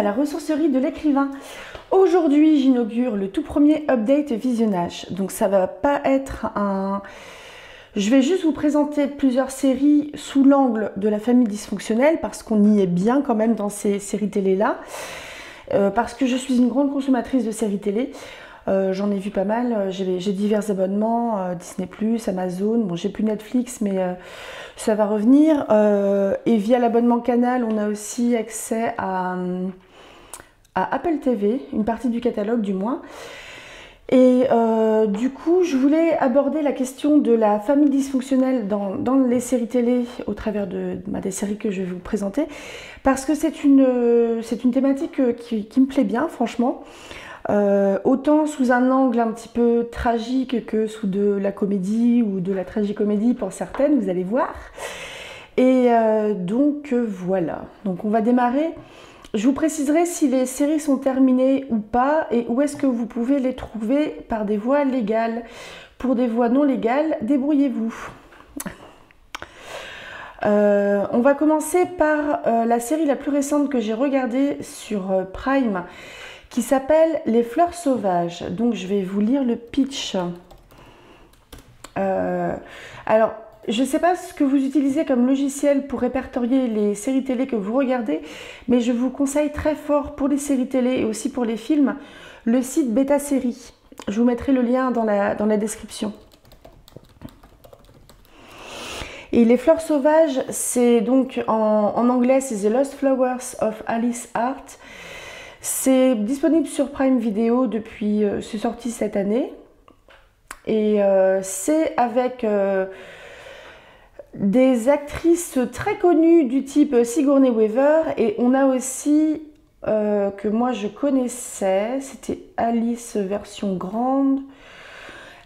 la ressourcerie de l'écrivain. Aujourd'hui, j'inaugure le tout premier update visionnage. Donc ça va pas être un... Je vais juste vous présenter plusieurs séries sous l'angle de la famille dysfonctionnelle parce qu'on y est bien quand même dans ces séries télé-là. Parce que je suis une grande consommatrice de séries télé. J'en ai vu pas mal, j'ai divers abonnements, Disney+, Amazon, bon j'ai plus Netflix mais ça va revenir. Et via l'abonnement Canal, on a aussi accès à Apple TV, une partie du catalogue du moins. Et du coup, je voulais aborder la question de la famille dysfonctionnelle dans les séries télé au travers des séries que je vais vous présenter. Parce que c'est une thématique qui me plaît bien, franchement. Autant sous un angle un petit peu tragique que sous de la comédie ou de la tragicomédie pour certaines, vous allez voir. Et donc voilà, donc on va démarrer. Je vous préciserai si les séries sont terminées ou pas et où est-ce que vous pouvez les trouver par des voies légales. Pour des voies non légales, débrouillez-vous. On va commencer par la série la plus récente que j'ai regardée sur Prime, qui s'appelle Les Fleurs Sauvages. Donc je vais vous lire le pitch. Alors, je ne sais pas ce que vous utilisez comme logiciel pour répertorier les séries télé que vous regardez, mais je vous conseille très fort pour les séries télé et aussi pour les films, le site Beta Série. Je vous mettrai le lien dans la description. Et Les Fleurs Sauvages, c'est donc en anglais, c'est The Lost Flowers of Alice Hart. C'est disponible sur Prime Video depuis, c'est sorti cette année. Et c'est avec des actrices très connues du type Sigourney Weaver. Et on a aussi, que moi je connaissais, c'était Alice version grande,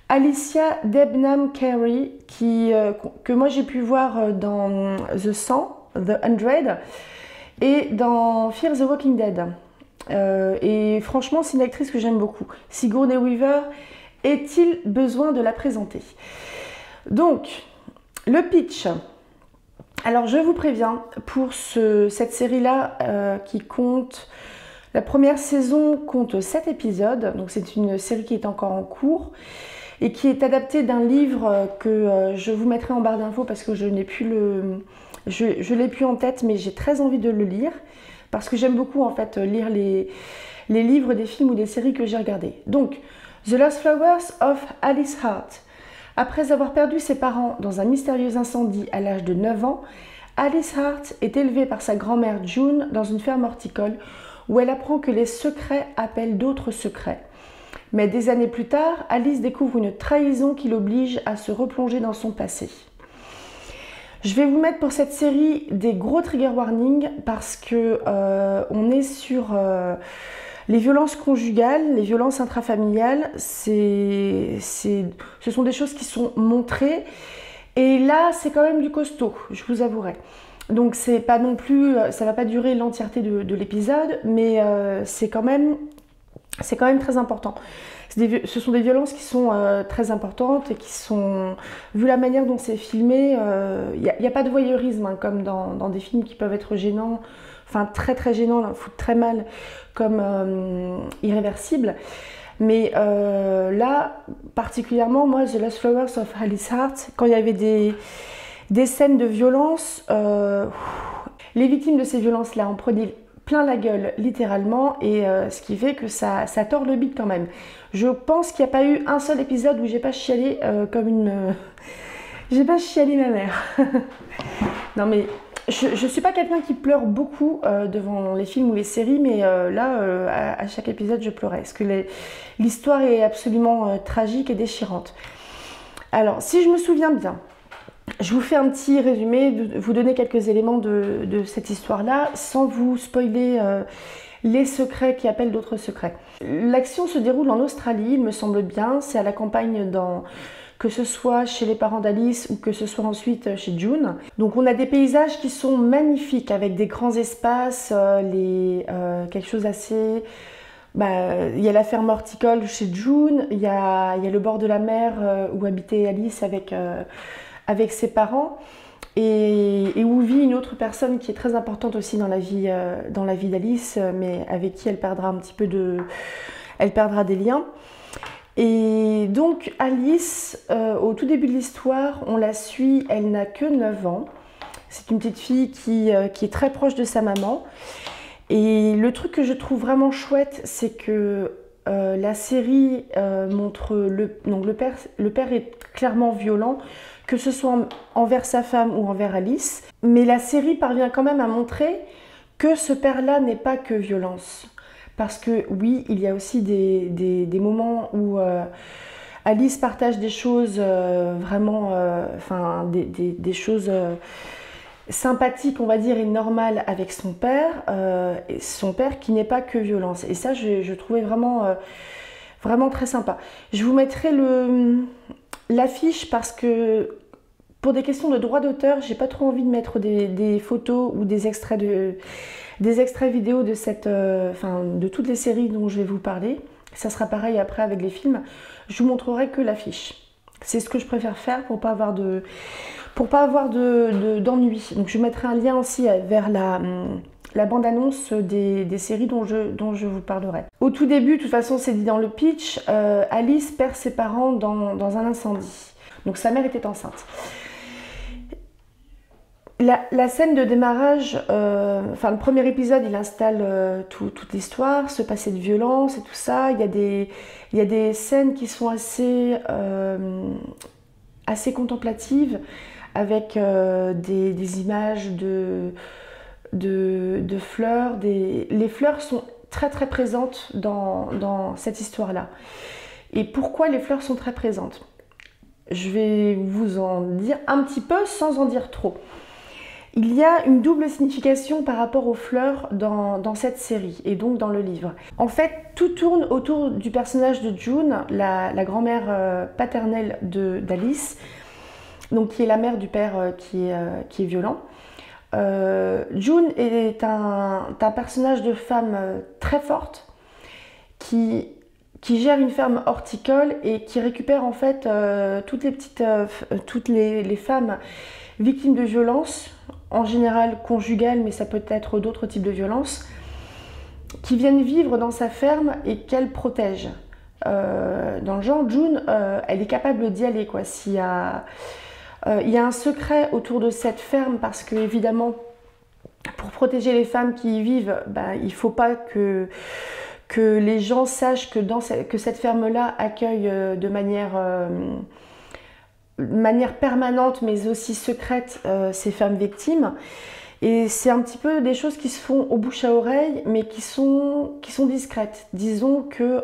Alicia Debnam Carey, que moi j'ai pu voir dans The 100, The 100 et dans Fear the Walking Dead. Et franchement, c'est une actrice que j'aime beaucoup. Sigourney Weaver, est-il besoin de la présenter? Donc, le pitch. Alors, je vous préviens, pour cette série-là, qui compte... La première saison compte 7 épisodes, donc c'est une série qui est encore en cours et qui est adaptée d'un livre que je vous mettrai en barre d'infos parce que je n'ai plus je l'ai plus en tête, mais j'ai très envie de le lire. Parce que j'aime beaucoup en fait lire les livres, des films ou des séries que j'ai regardés. Donc, The Lost Flowers of Alice Hart. Après avoir perdu ses parents dans un mystérieux incendie à l'âge de 9 ans, Alice Hart est élevée par sa grand-mère June dans une ferme horticole où elle apprend que les secrets appellent d'autres secrets. Mais des années plus tard, Alice découvre une trahison qui l'oblige à se replonger dans son passé. Je vais vous mettre pour cette série des gros trigger warnings parce que on est sur les violences conjugales, les violences intrafamiliales. Ce sont des choses qui sont montrées et là c'est quand même du costaud, je vous avouerai. Donc c'est pas non plus, ça va pas durer l'entièreté de l'épisode, mais c'est quand même très important. Ce sont des violences qui sont très importantes et qui sont, vu la manière dont c'est filmé, il n'y a pas de voyeurisme hein, comme dans des films qui peuvent être gênants, enfin très très gênants, foutent très mal, comme Irréversible. Mais là, particulièrement, moi, The Lost Flowers of Alice Hart, quand il y avait des scènes de violence, les victimes de ces violences-là en prenaient plein la gueule littéralement et ce qui fait que ça tord le bide quand même. Je pense qu'il n'y a pas eu un seul épisode où j'ai pas chialé comme une... j'ai pas chialé ma mère. Non mais je suis pas quelqu'un qui pleure beaucoup devant les films ou les séries, mais là à chaque épisode je pleurais parce que l'histoire est absolument tragique et déchirante. Alors si je me souviens bien, je vous fais un petit résumé, vous donner quelques éléments de cette histoire-là, sans vous spoiler les secrets qui appellent d'autres secrets. L'action se déroule en Australie, il me semble bien, c'est à la campagne que ce soit chez les parents d'Alice ou que ce soit ensuite chez June. Donc on a des paysages qui sont magnifiques, avec des grands espaces, quelque chose assez... il y a la ferme horticole chez June, il y a le bord de la mer où habitait Alice avec ses parents. et où vit une autre personne qui est très importante aussi dans la vie d'Alice, mais avec qui elle perdra un petit peu elle perdra des liens. Et donc Alice, au tout début de l'histoire, on la suit, elle n'a que 9 ans. C'est une petite fille qui est très proche de sa maman. Et le truc que je trouve vraiment chouette, c'est que la série montre donc le père est clairement violent, que ce soit envers sa femme ou envers Alice. Mais la série parvient quand même à montrer que ce père-là n'est pas que violence. Parce que oui, il y a aussi des moments où Alice partage des choses vraiment, des choses sympathiques, on va dire, et normales avec son père qui n'est pas que violence. Et ça, je trouvais vraiment très sympa. Je vous mettrai l'affiche parce que pour des questions de droit d'auteur, j'ai pas trop envie de mettre des photos ou des extraits vidéo de toutes les séries dont je vais vous parler. Ça sera pareil après avec les films. Je vous montrerai que l'affiche. C'est ce que je préfère faire pour pas avoir d'ennui. Donc je mettrai un lien aussi vers la bande-annonce des séries dont je vous parlerai. Au tout début, de toute façon, c'est dit dans le pitch, Alice perd ses parents dans un incendie. Donc sa mère était enceinte. La scène de démarrage, le premier épisode, il installe toute l'histoire, ce passé de violence et tout ça. Il y a des scènes qui sont assez contemplatives, avec des images de fleurs. Les fleurs sont très très présentes dans cette histoire-là. Et pourquoi les fleurs sont très présentes? Je vais vous en dire un petit peu sans en dire trop. Il y a une double signification par rapport aux fleurs dans cette série et donc dans le livre. En fait, tout tourne autour du personnage de June, la grand-mère paternelle d'Alice, donc qui est la mère du père qui est violent. June est un personnage de femme très forte qui gère une ferme horticole et qui récupère en fait toutes les femmes victimes de violences, en général conjugales, mais ça peut être d'autres types de violences, qui viennent vivre dans sa ferme et qu'elle protège. Dans le genre, June, elle est capable d'y aller, quoi. Il y a un secret autour de cette ferme parce que, évidemment, pour protéger les femmes qui y vivent, il ne faut pas que les gens sachent que cette ferme-là accueille de manière permanente mais aussi secrète ces femmes victimes. Et c'est un petit peu des choses qui se font au bouche à oreille mais qui sont discrètes. Disons que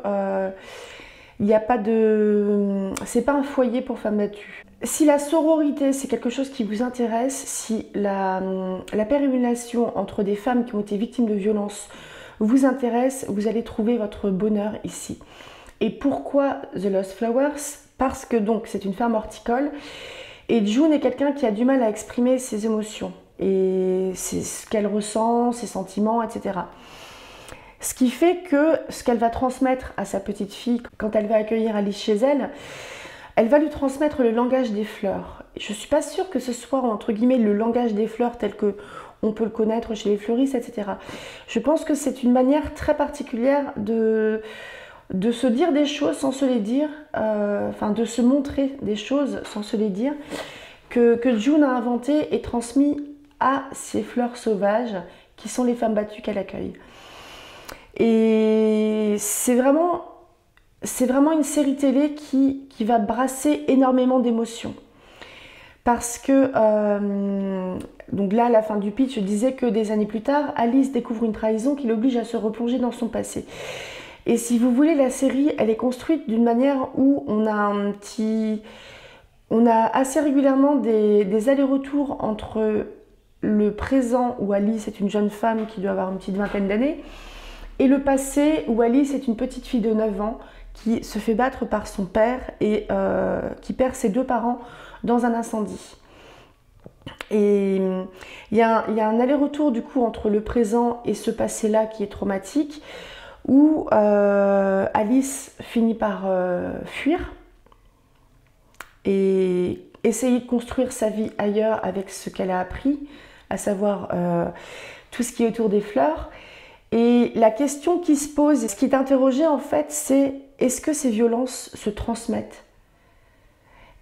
c'est pas un foyer pour femmes battues. Si la sororité c'est quelque chose qui vous intéresse, si la pérénation entre des femmes qui ont été victimes de violences vous intéresse, vous allez trouver votre bonheur ici. Et pourquoi The Lost Flowers? Parce que donc c'est une ferme horticole et June est quelqu'un qui a du mal à exprimer ses émotions et c'est ce qu'elle ressent, ses sentiments, etc. Ce qui fait que ce qu'elle va transmettre à sa petite fille quand elle va accueillir Alice chez elle, elle va lui transmettre le langage des fleurs. Je ne suis pas sûre que ce soit entre guillemets le langage des fleurs tel que on peut le connaître chez les fleuristes, etc. Je pense que c'est une manière très particulière de se dire des choses sans se les dire, de se montrer des choses sans se les dire, que June a inventé et transmis à ces fleurs sauvages qui sont les femmes battues qu'elle accueille. Et c'est vraiment une série télé qui va brasser énormément d'émotions. Parce que, donc là, à la fin du pitch, je disais que des années plus tard, Alice découvre une trahison qui l'oblige à se replonger dans son passé. Et si vous voulez, la série, elle est construite d'une manière où on a assez régulièrement des allers-retours entre le présent où Alice est une jeune femme qui doit avoir une petite vingtaine d'années et le passé où Alice est une petite fille de 9 ans qui se fait battre par son père et qui perd ses 2 parents dans un incendie. Et il y a un aller-retour du coup entre le présent et ce passé-là qui est traumatique, où Alice finit par fuir. Et essayer de construire sa vie ailleurs avec ce qu'elle a appris, à savoir tout ce qui est autour des fleurs. Et la question qui se pose, ce qui est interrogé en fait, c'est est-ce que ces violences se transmettent?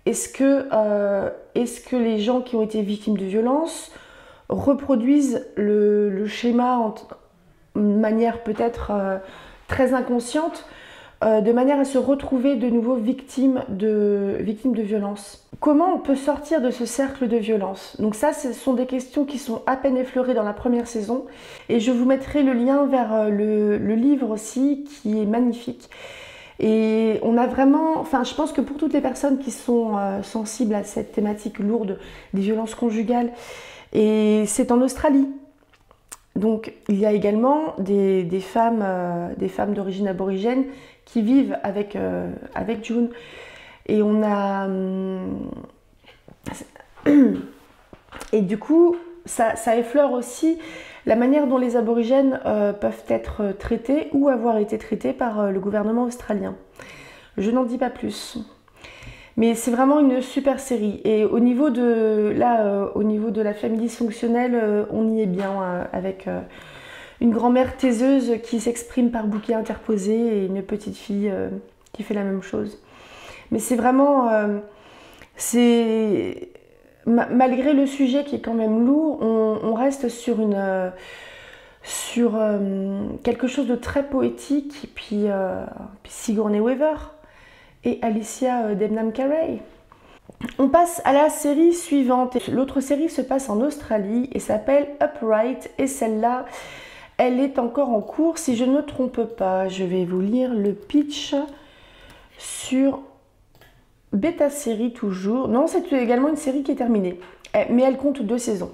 Est-ce que les gens qui ont été victimes de violences reproduisent le schéma de manière peut-être très inconsciente, de manière à se retrouver de nouveau victimes de violences? Comment on peut sortir de ce cercle de violence? Donc ça, ce sont des questions qui sont à peine effleurées dans la première saison. Et je vous mettrai le lien vers le livre aussi, qui est magnifique. Et on a vraiment, enfin je pense que pour toutes les personnes qui sont sensibles à cette thématique lourde des violences conjugales, et c'est en Australie. Donc il y a également des femmes d'origine aborigène qui vivent avec June. Et on a... Et du coup, ça effleure aussi la manière dont les aborigènes peuvent être traités ou avoir été traités par le gouvernement australien. Je n'en dis pas plus. Mais c'est vraiment une super série. Et au niveau de la famille dysfonctionnelle, on y est bien avec une grand-mère taiseuse qui s'exprime par bouquet interposé et une petite fille qui fait la même chose. Mais c'est vraiment... malgré le sujet qui est quand même lourd, on reste sur quelque chose de très poétique. Puis Sigourney Weaver et Alicia Debnam-Carey. On passe à la série suivante. L'autre série se passe en Australie et s'appelle Upright. Et celle-là, elle est encore en cours si je ne me trompe pas. Je vais vous lire le pitch sur Beta Série toujours. Non, c'est également une série qui est terminée. Mais elle compte 2 saisons.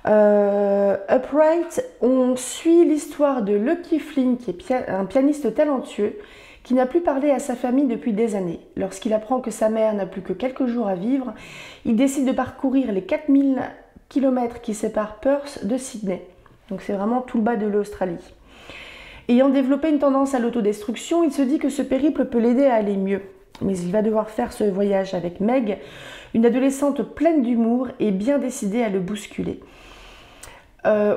Upright, on suit l'histoire de Lucky Flynn, qui est un pianiste talentueux, qui n'a plus parlé à sa famille depuis des années. Lorsqu'il apprend que sa mère n'a plus que quelques jours à vivre, il décide de parcourir les 4000 km qui séparent Perth de Sydney. Donc c'est vraiment tout le bas de l'Australie. Ayant développé une tendance à l'autodestruction, il se dit que ce périple peut l'aider à aller mieux. Mais il va devoir faire ce voyage avec Meg, une adolescente pleine d'humour et bien décidée à le bousculer.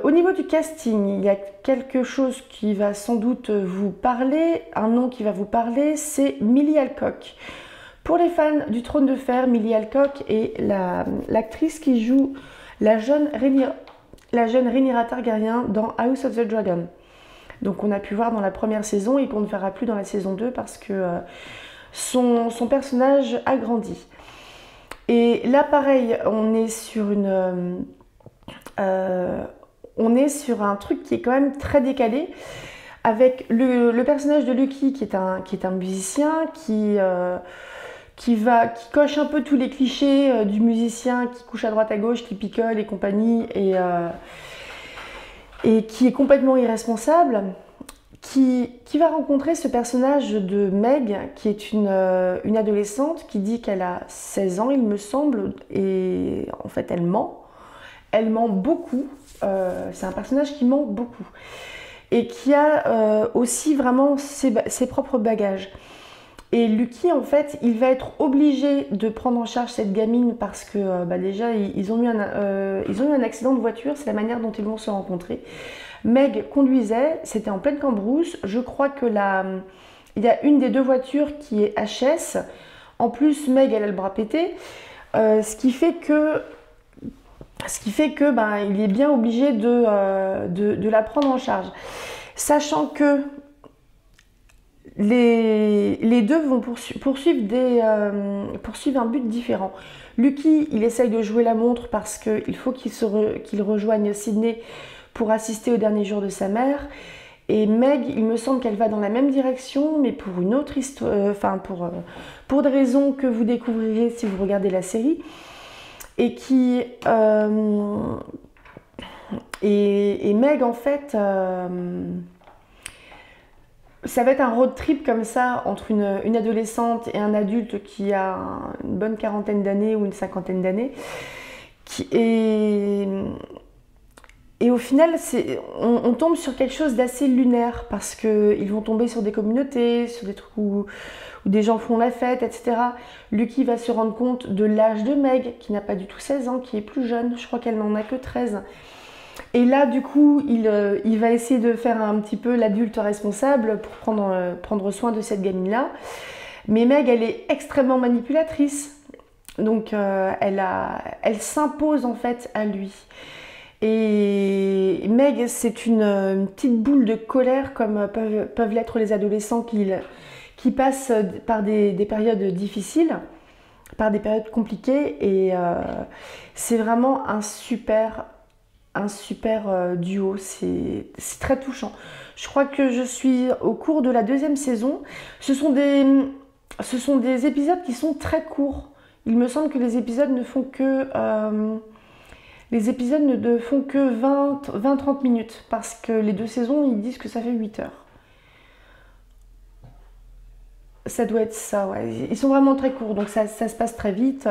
Au niveau du casting, il y a quelque chose qui va sans doute vous parler, un nom qui va vous parler, c'est Millie Alcock. Pour les fans du Trône de Fer, Millie Alcock est l'actrice qui joue la jeune Rhaenyra Targaryen dans House of the Dragon. Donc on a pu voir dans la première saison et qu'on ne verra plus dans la saison 2 parce que son personnage a grandi. Et là pareil, on est sur un truc qui est quand même très décalé, avec le personnage de Lucky qui est un musicien qui coche un peu tous les clichés du musicien qui couche à droite à gauche, qui picole et compagnie, et qui est complètement irresponsable, qui va rencontrer ce personnage de Meg, qui est une adolescente qui dit qu'elle a 16 ans, il me semble, et en fait elle ment. Elle ment beaucoup, c'est un personnage qui ment beaucoup et qui a aussi vraiment ses propres bagages. Et Lucky, en fait, il va être obligé de prendre en charge cette gamine parce que déjà, ils ont eu un accident de voiture, c'est la manière dont ils vont se rencontrer. Meg conduisait, c'était en pleine cambrousse, je crois que il y a une des 2 voitures qui est HS, en plus Meg, elle a le bras pété, ce qui fait que il est bien obligé de la prendre en charge. Sachant que les deux vont poursuivre un but différent. Lucky, il essaye de jouer la montre parce qu'il faut qu'il rejoigne Sydney pour assister au dernier jour de sa mère. Et Meg, il me semble qu'elle va dans la même direction, mais pour une autre histoire, pour des raisons que vous découvrirez si vous regardez la série. Et Meg, en fait, ça va être un road trip comme ça entre une adolescente et un adulte qui a une bonne 40aine d'années ou une 50aine d'années. Et au final, on tombe sur quelque chose d'assez lunaire parce qu'ils vont tomber sur des communautés, sur des trucs où des gens font la fête, etc. Lucky va se rendre compte de l'âge de Meg, qui n'a pas du tout 16 ans, qui est plus jeune, je crois qu'elle n'en a que 13. Et là, du coup, il va essayer de faire un petit peu l'adulte responsable pour prendre soin de cette gamine-là. Mais Meg, elle est extrêmement manipulatrice. Donc, elle s'impose en fait à lui. Et Meg, c'est une petite boule de colère comme peuvent l'être les adolescents qui passent par des périodes difficiles, par des périodes compliquées. Et c'est vraiment un super duo. C'est très touchant. Je crois que je suis au cours de la 2e saison. Ce sont des épisodes qui sont très courts. Il me semble que les épisodes ne font que... Les épisodes ne font que 20-30 minutes parce que les 2 saisons, ils disent que ça fait 8 heures. Ça doit être ça, ouais. Ils sont vraiment très courts, donc ça se passe très vite.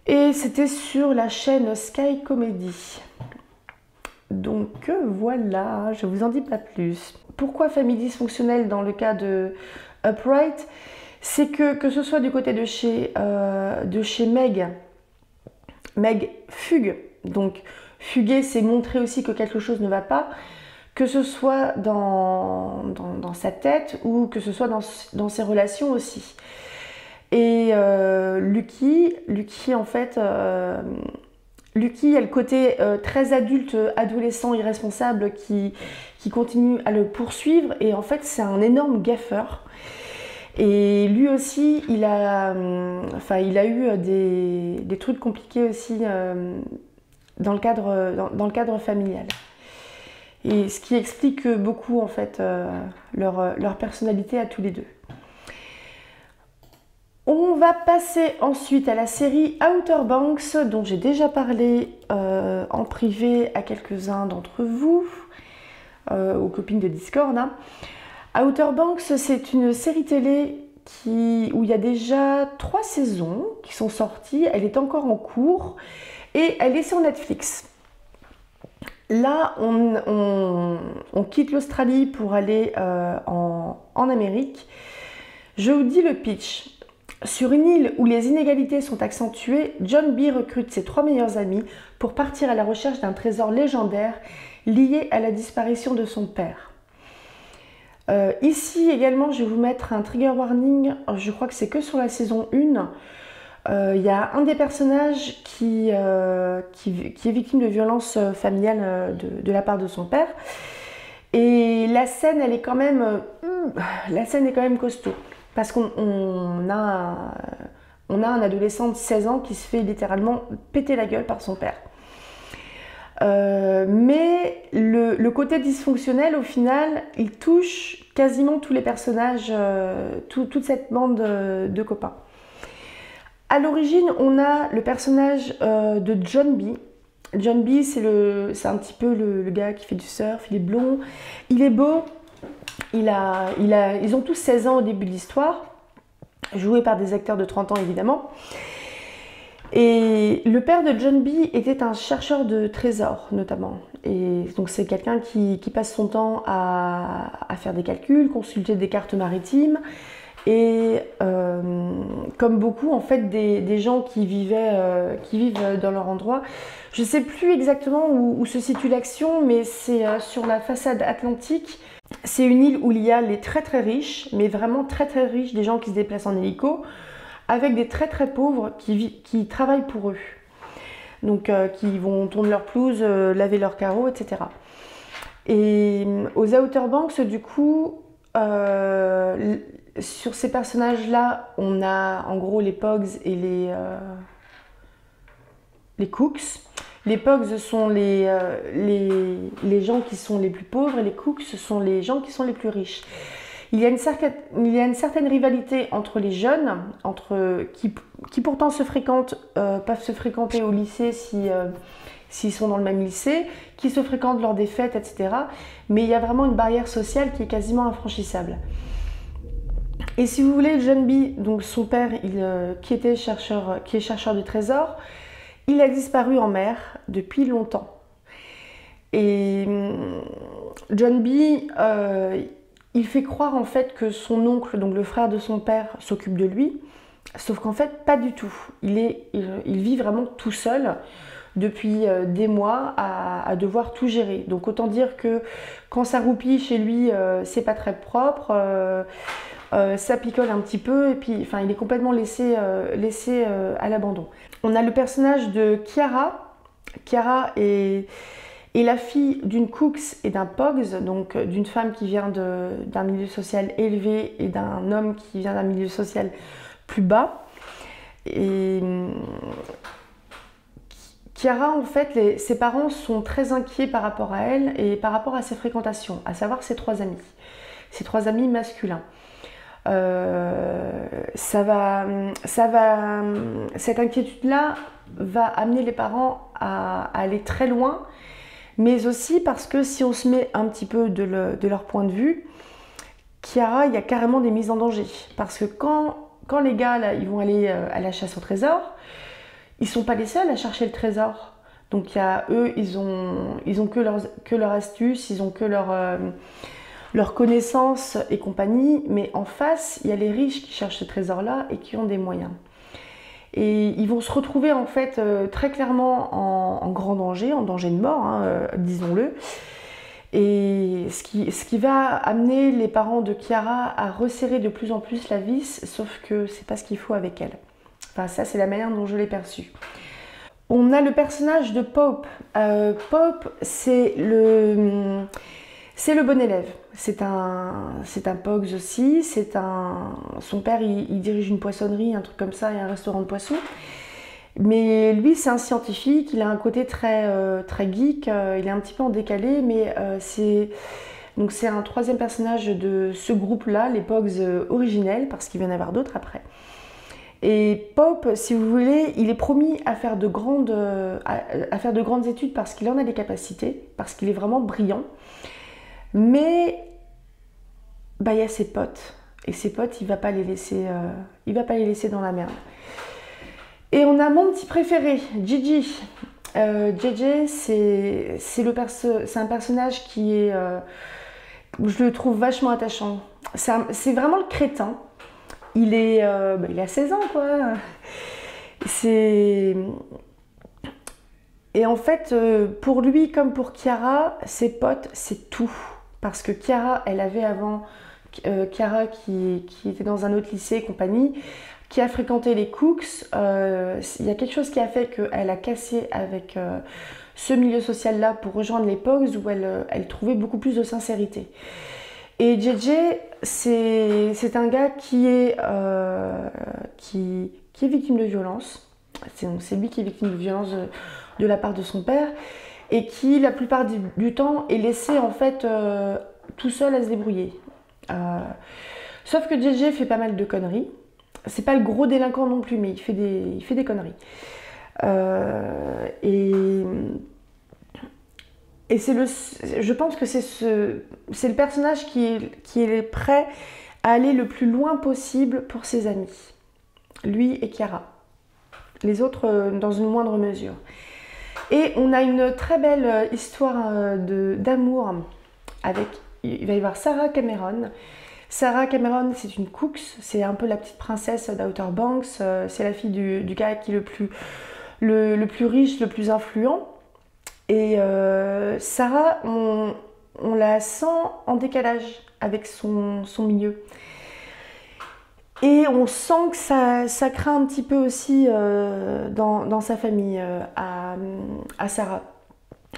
Et c'était sur la chaîne Sky Comedy. Donc voilà, je vous en dis pas plus. Pourquoi famille dysfonctionnelle dans le cas de Upright? C'est que ce soit du côté de chez Meg fugue, donc fuguer c'est montrer aussi que quelque chose ne va pas, que ce soit dans sa tête ou que ce soit dans ses relations aussi. Et Lucky en fait, Lucky a le côté très adulte, adolescent, irresponsable qui continue à le poursuivre et en fait c'est un énorme gaffeur. Et lui aussi, il a eu des trucs compliqués aussi dans le cadre familial. Et ce qui explique beaucoup en fait leur personnalité à tous les deux. On va passer ensuite à la série Outer Banks, dont j'ai déjà parlé en privé à quelques-uns d'entre vous, aux copines de Discord. Hein. Outer Banks, c'est une série télé où il y a déjà 3 saisons qui sont sorties. Elle est encore en cours et elle est sur Netflix. Là, on quitte l'Australie pour aller en Amérique. Je vous dis le pitch. Sur une île où les inégalités sont accentuées, John B recrute ses 3 meilleurs amis pour partir à la recherche d'un trésor légendaire lié à la disparition de son père. Ici également, je vais vous mettre un trigger warning, je crois que c'est que sur la saison 1. Il y a un des personnages qui est victime de violences familiales de la part de son père. Et la scène, est quand même costaud. Parce qu'on a un adolescent de 16 ans qui se fait littéralement péter la gueule par son père. Mais le côté dysfonctionnel, au final, il touche quasiment tous les personnages, toute cette bande de copains. À l'origine, on a le personnage de John B. John B, c'est un petit peu le gars qui fait du surf, il est blond, il est beau, ils ont tous 16 ans au début de l'histoire, joués par des acteurs de 30 ans évidemment. Et le père de John B était un chercheur de trésors notamment. Et donc c'est quelqu'un qui passe son temps à faire des calculs, consulter des cartes maritimes. Et comme beaucoup en fait des gens qui vivent dans leur endroit, je ne sais plus exactement où se situe l'action, mais c'est sur la façade atlantique. C'est une île où il y a les très très riches, mais vraiment très très riches, des gens qui se déplacent en hélico, avec des très très pauvres qui travaillent pour eux. Donc qui vont tourner leur pelouse, laver leurs carreaux, etc. Et aux Outer Banks, du coup, sur ces personnages-là, on a en gros les Pogs et les Cooks. Les Pogs sont les gens qui sont les plus pauvres et les Cooks sont les gens qui sont les plus riches. Il y a une certaine rivalité entre les jeunes, qui pourtant se fréquentent, peuvent se fréquenter au lycée s'ils sont dans le même lycée, qui se fréquentent lors des fêtes, etc. Mais il y a vraiment une barrière sociale qui est quasiment infranchissable. Et si vous voulez, John B, donc son père, qui est chercheur de trésors, il a disparu en mer depuis longtemps. Et John B, il fait croire en fait que son oncle, donc le frère de son père, s'occupe de lui, sauf qu'en fait pas du tout. Il vit vraiment tout seul depuis des mois à devoir tout gérer. Donc autant dire que quand ça roupille chez lui, c'est pas très propre, ça picole un petit peu et puis enfin il est complètement laissé à l'abandon. On a le personnage de Kiara. Kiara est la fille d'une Cooks et d'un Pogs, donc d'une femme qui vient d'un milieu social élevé et d'un homme qui vient d'un milieu social plus bas. Et Kiara, en fait, ses parents sont très inquiets par rapport à elle et par rapport à ses fréquentations, à savoir ses trois amis masculins. Cette inquiétude-là va amener les parents à aller très loin, mais aussi parce que si on se met un petit peu de leur point de vue, Kiara, il y a carrément des mises en danger. Parce que quand les gars là, ils vont aller à la chasse au trésor, ils sont pas les seuls à chercher le trésor. Donc eux, ils ont que leur astuce, ils ont que leur connaissance et compagnie, mais en face, il y a les riches qui cherchent ce trésor-là et qui ont des moyens. Et ils vont se retrouver en fait très clairement en grand danger, en danger de mort, hein, disons-le. Et ce qui va amener les parents de Kiara à resserrer de plus en plus la vis, sauf que c'est pas ce qu'il faut avec elle. Enfin, ça, c'est la manière dont je l'ai perçu. On a le personnage de Pope. Pope, c'est le bon élève. C'est un Pogs aussi. Son père, il dirige une poissonnerie, un truc comme ça, et un restaurant de poissons. Mais lui, c'est un scientifique. Il a un côté très geek. Il est un petit peu en décalé, mais c'est un troisième personnage de ce groupe-là, les Pogs originels, parce qu'il va y en avoir d'autres après. Et Pope, si vous voulez, il est promis à faire de grandes études parce qu'il en a des capacités, parce qu'il est vraiment brillant. Mais il y a ses potes. Et ses potes, il va pas les laisser dans la merde. Et on a mon petit préféré, Gigi. JJ, c'est un personnage qui est... je le trouve vachement attachant. C'est vraiment le crétin. Il a 16 ans, quoi. Et en fait, pour lui comme pour Kiara, ses potes, c'est tout. Parce que Kiara, elle avait avant Kiara qui était dans un autre lycée et compagnie, qui a fréquenté les Cooks. Il y a quelque chose qui a fait qu'elle a cassé avec ce milieu social-là pour rejoindre les Pogs où elle trouvait beaucoup plus de sincérité. Et JJ, c'est un gars qui est victime de violence. C'est lui qui est victime de violence de la part de son père et qui, la plupart du temps, est laissé en fait tout seul à se débrouiller. Sauf que JJ fait pas mal de conneries. C'est pas le gros délinquant non plus, mais il fait des conneries. Et je pense que c'est le personnage qui est prêt à aller le plus loin possible pour ses amis. Lui et Kiara. Les autres dans une moindre mesure. Et on a une très belle histoire d'amour avec... Il va y avoir Sarah Cameron. Sarah Cameron, c'est une Cooks. C'est un peu la petite princesse d'Outer Banks. C'est la fille du gars qui est le plus riche, le plus influent. Et Sarah, on la sent en décalage avec son milieu. Et on sent que ça craint un petit peu aussi dans sa famille à Sarah.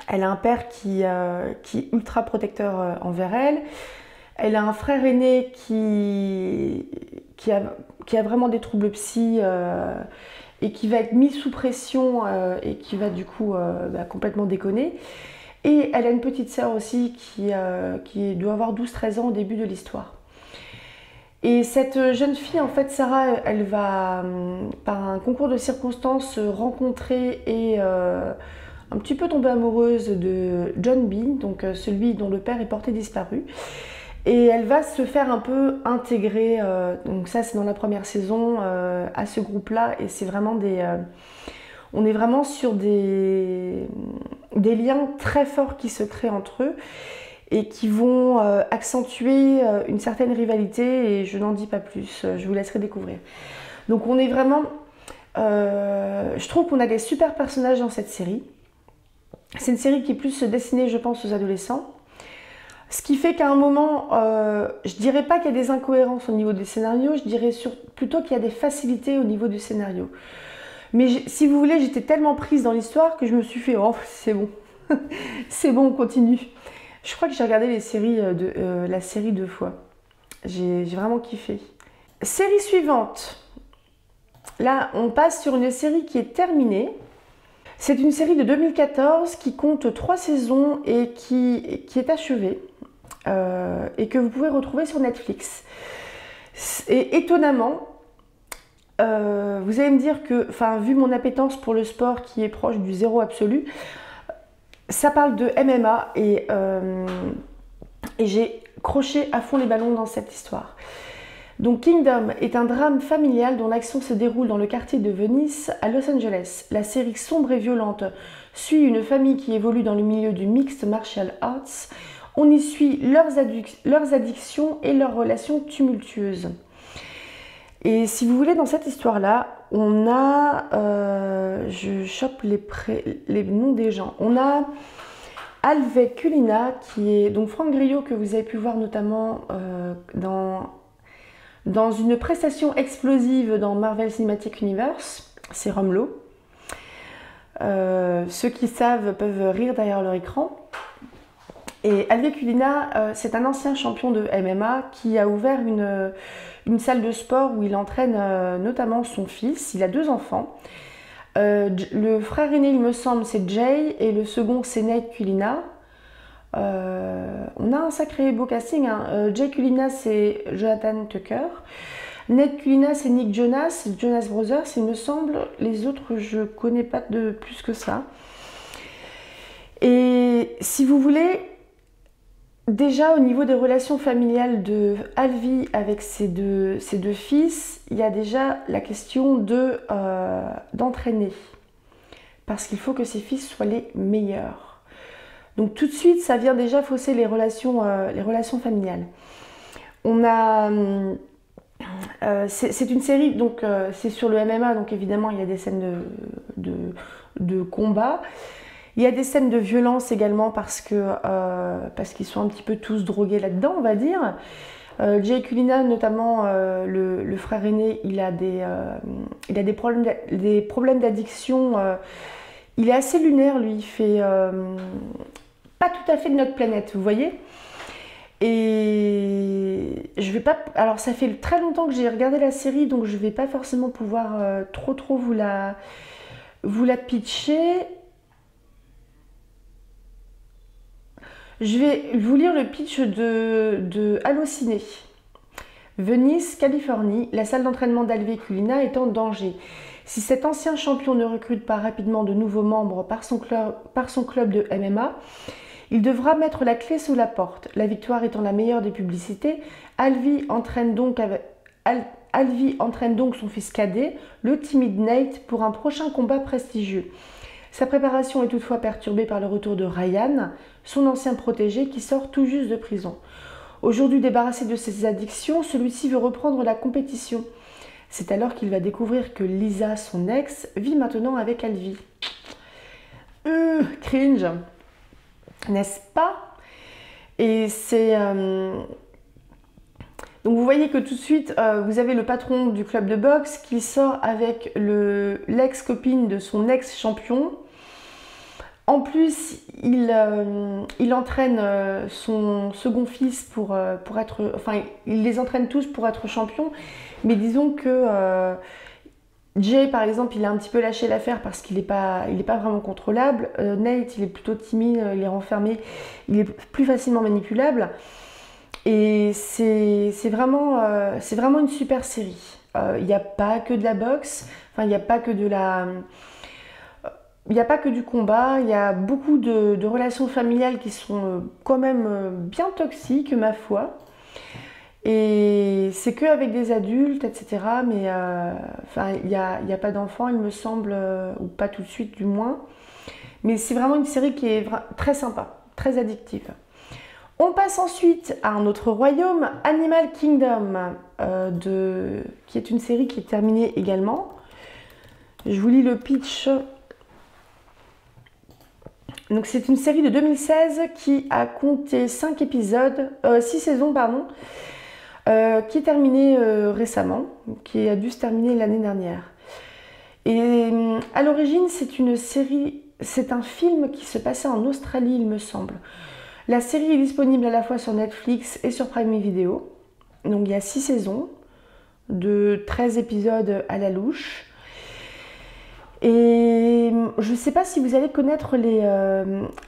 Elle a un père qui est ultra protecteur envers elle. Elle a un frère aîné qui a vraiment des troubles psy et qui va être mis sous pression et qui va du coup complètement déconner. Et elle a une petite sœur aussi qui doit avoir 12-13 ans au début de l'histoire. Et cette jeune fille, en fait, Sarah, elle va, par un concours de circonstances, rencontrer et un petit peu tomber amoureuse de John B, donc celui dont le père est porté disparu. Et elle va se faire un peu intégrer, donc ça c'est dans la première saison, à ce groupe-là. Et c'est vraiment on est vraiment sur des des liens très forts qui se créent entre eux et qui vont accentuer une certaine rivalité, et je n'en dis pas plus, je vous laisserai découvrir. Donc on est vraiment... je trouve qu'on a des super personnages dans cette série. C'est une série qui est plus destinée, je pense, aux adolescents. Ce qui fait qu'à un moment, je dirais pas qu'il y a des incohérences au niveau des scénarios, je dirais plutôt qu'il y a des facilités au niveau du scénario. Mais si vous voulez, j'étais tellement prise dans l'histoire que je me suis fait « Oh, c'est bon, c'est bon, on continue ». Je crois que j'ai regardé la série 2 fois. J'ai vraiment kiffé. Série suivante. Là, on passe sur une série qui est terminée. C'est une série de 2014 qui compte 3 saisons et qui est achevée et que vous pouvez retrouver sur Netflix. Et étonnamment, vous allez me dire que, vu mon appétence pour le sport qui est proche du zéro absolu, ça parle de MMA et j'ai croché à fond les ballons dans cette histoire. Donc Kingdom est un drame familial dont l'action se déroule dans le quartier de Venice à Los Angeles. La série sombre et violente suit une famille qui évolue dans le milieu du mixed martial arts. On y suit leurs addictions et leurs relations tumultueuses. Et si vous voulez, dans cette histoire-là, on a... je chope les noms des gens. On a Alve Culina, qui est donc Franck Grillo, que vous avez pu voir notamment dans une prestation explosive dans Marvel Cinematic Universe, c'est Romelo. Ceux qui savent peuvent rire derrière leur écran. Et Alve Culina, c'est un ancien champion de MMA qui a ouvert une salle de sport où il entraîne notamment son fils. Il a 2 enfants. Le frère aîné, il me semble, c'est Jay, et le second, c'est Nate Culina. On a un sacré beau casting, hein. Jay Culina, c'est Jonathan Tucker. Nate Culina, c'est Nick Jonas Brothers, il me semble. Les autres, je connais pas de plus que ça. Et si vous voulez, déjà au niveau des relations familiales de Alvi avec ses deux fils, il y a déjà la question d'entraîner. Parce qu'il faut que ses fils soient les meilleurs. Donc tout de suite, ça vient déjà fausser les relations familiales. On a... c'est une série, donc c'est sur le MMA, donc évidemment il y a des scènes de combat. Il y a des scènes de violence également parce qu'ils sont un petit peu tous drogués là-dedans, on va dire. Jay Culina, notamment le frère aîné, il a des problèmes d'addiction. Il est assez lunaire, lui, il fait pas tout à fait de notre planète, vous voyez. Et je vais pas... Alors ça fait très longtemps que j'ai regardé la série, donc je vais pas forcément pouvoir trop vous la pitcher. Je vais vous lire le pitch de Allociné. Venise, Californie, la salle d'entraînement d'Alve Culina est en danger. Si cet ancien champion ne recrute pas rapidement de nouveaux membres par son club de MMA, il devra mettre la clé sous la porte. La victoire étant la meilleure des publicités, Alvi entraîne donc son fils cadet, le timide Nate, pour un prochain combat prestigieux. Sa préparation est toutefois perturbée par le retour de Ryan, son ancien protégé qui sort tout juste de prison. Aujourd'hui débarrassé de ses addictions, celui-ci veut reprendre la compétition. C'est alors qu'il va découvrir que Lisa, son ex, vit maintenant avec Alvi. Cringe, n'est-ce pas? Et c'est... Donc vous voyez que tout de suite, vous avez le patron du club de boxe qui sort avec l'ex-copine de son ex-champion. En plus, il entraîne son second fils pour être... Enfin, il les entraîne tous pour être champion. Mais disons que Jay, par exemple, il a un petit peu lâché l'affaire parce qu'il n'est pas vraiment contrôlable. Nate, il est plutôt timide, il est renfermé, il est plus facilement manipulable. Et c'est vraiment une super série. Il n'y a pas que de la boxe, enfin, il n'y a pas que de la... Il n'y a pas que du combat, il y a beaucoup de relations familiales qui sont quand même bien toxiques, ma foi. Et c'est qu'avec des adultes, etc. Mais enfin, il n'y a pas d'enfants, il me semble, ou pas tout de suite du moins. Mais c'est vraiment une série qui est très sympa, très addictive. On passe ensuite à un autre royaume, Animal Kingdom, qui est une série qui est terminée également. Je vous lis le pitch. Donc c'est une série de 2016 qui a compté 6 saisons, pardon, qui est terminée récemment, qui a dû se terminer l'année dernière. Et à l'origine, c'est un film qui se passait en Australie, il me semble. La série est disponible à la fois sur Netflix et sur Prime Video. Donc il y a 6 saisons de 13 épisodes à la louche. Et je ne sais pas si vous allez connaître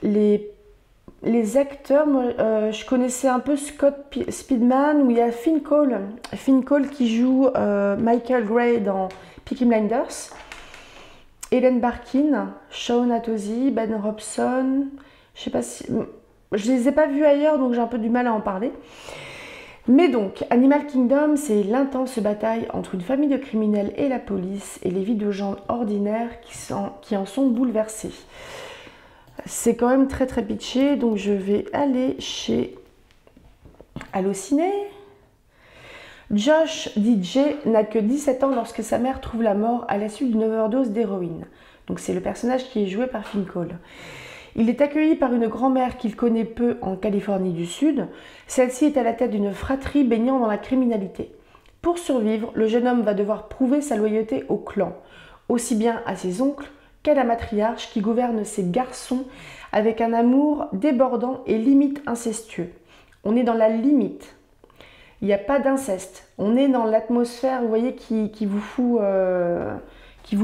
les acteurs. Moi, je connaissais un peu Scott Speedman, où il y a Finn Cole qui joue Michael Gray dans Peaky Blinders. Ellen Barkin, Shaun Atosi, Ben Robson. Je sais pas si... Je les ai pas vus ailleurs, donc j'ai un peu du mal à en parler. Mais donc, Animal Kingdom, c'est l'intense bataille entre une famille de criminels et la police, et les vies de gens ordinaires qui en sont bouleversés. C'est quand même très très pitché, donc je vais aller chez Allociné. Josh DJ n'a que 17 ans lorsque sa mère trouve la mort à la suite d'une overdose d'héroïne. Donc c'est le personnage qui est joué par Finn Cole. Il est accueilli par une grand-mère qu'il connaît peu en Californie du Sud. Celle-ci est à la tête d'une fratrie baignant dans la criminalité. Pour survivre, le jeune homme va devoir prouver sa loyauté au clan, aussi bien à ses oncles qu'à la matriarche qui gouverne ses garçons avec un amour débordant et limite incestueux. On est dans la limite. Il n'y a pas d'inceste. On est dans l'atmosphère, vous voyez, qui vous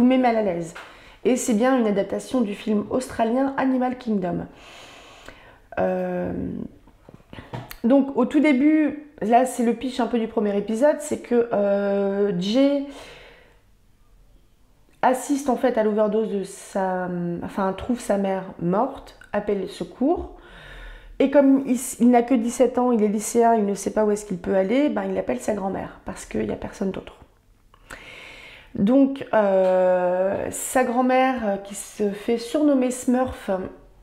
met mal à l'aise. Et c'est bien une adaptation du film australien Animal Kingdom. Donc au tout début, là c'est le pitch un peu du premier épisode, c'est que Jay assiste en fait à l'overdose trouve sa mère morte, appelle les secours. Et comme il n'a que 17 ans, il est lycéen, il ne sait pas où est-ce qu'il peut aller, il appelle sa grand-mère parce qu'il n'y a personne d'autre. Donc, sa grand-mère, qui se fait surnommer Smurf,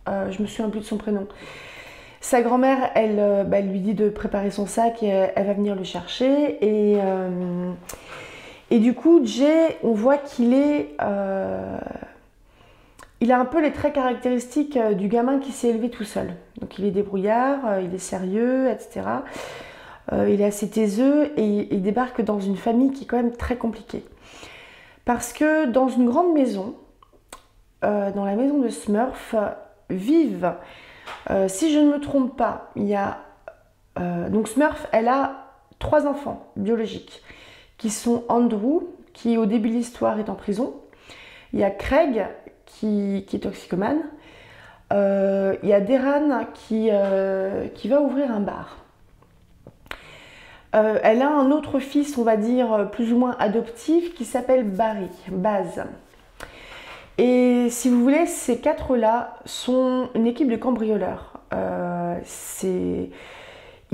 je me souviens plus de son prénom, sa grand-mère, elle lui dit de préparer son sac et elle va venir le chercher. Et du coup, Jay, on voit qu'il il a un peu les traits caractéristiques du gamin qui s'est élevé tout seul. Donc il est débrouillard, il est sérieux, etc. Il est assez taiseux et il débarque dans une famille qui est quand même très compliquée. Parce que dans une grande maison, dans la maison de Smurf, vivent, si je ne me trompe pas, il y a... donc Smurf, elle a 3 enfants biologiques, qui sont Andrew, qui au début de l'histoire est en prison. Il y a Craig, qui est toxicomane. Il y a Deran, qui va ouvrir un bar. Elle a un autre fils, on va dire, plus ou moins adoptif, qui s'appelle Baz. Et si vous voulez, ces 4-là sont une équipe de cambrioleurs. Ils